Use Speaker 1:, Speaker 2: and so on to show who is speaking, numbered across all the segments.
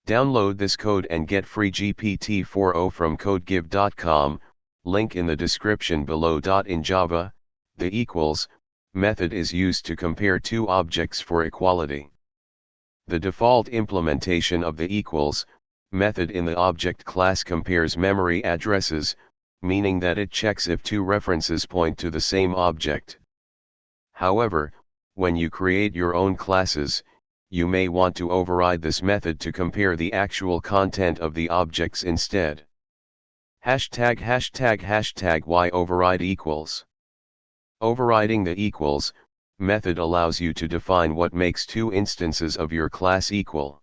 Speaker 1: Download this code and get free GPT-4o from codegive.com, link in the description below. In Java, the equals method is used to compare two objects for equality. The default implementation of the equals method in the object class compares memory addresses, meaning that it checks if two references point to the same object. However, when you create your own classes, you may want to override this method to compare the actual content of the objects instead. ####why override equals. Overriding the equals method allows you to define what makes two instances of your class equal.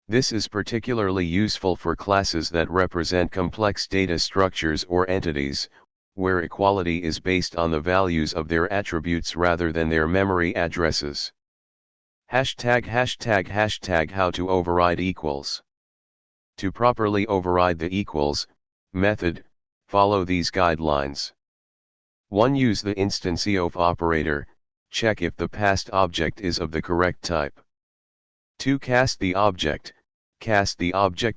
Speaker 1: This is particularly useful for classes that represent complex data structures or entities, where equality is based on the values of their attributes rather than their memory addresses. ###How to override equals. To properly override the equals method, follow these guidelines. 1. Use the instanceof operator, check if the passed object is of the correct type. 2. Cast the object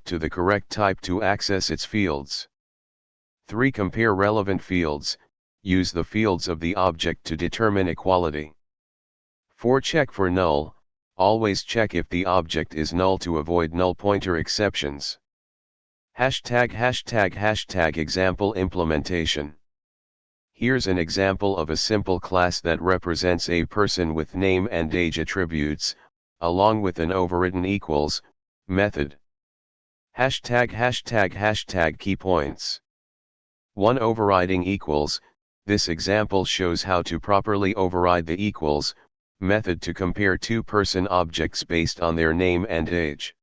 Speaker 1: to the correct type to access its fields. 3. Compare relevant fields, use the fields of the object to determine equality. 4. Check for null, always check if the object is null to avoid null pointer exceptions. ###example implementation. Here's an example of a simple class that represents a person with name and age attributes, along with an overridden equals method. ###key points. 1. Overriding equals. This example shows how to properly override the equals method to compare two person objects based on their name and age.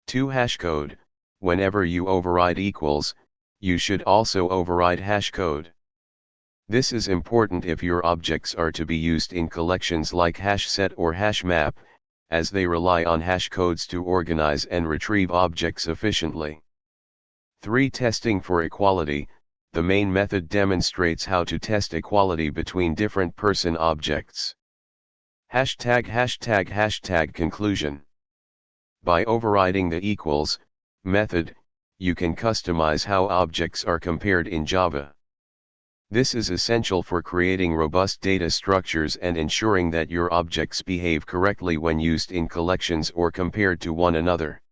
Speaker 1: 2. Hashcode. Whenever you override equals, you should also override hashcode. This is important if your objects are to be used in collections like hashset or hashmap, as they rely on hashcodes to organize and retrieve objects efficiently. 3. Testing for equality. The main method demonstrates how to test equality between different person objects. ###conclusion. By overriding the equals method, you can customize how objects are compared in Java. This is essential for creating robust data structures and ensuring that your objects behave correctly when used in collections or compared to one another.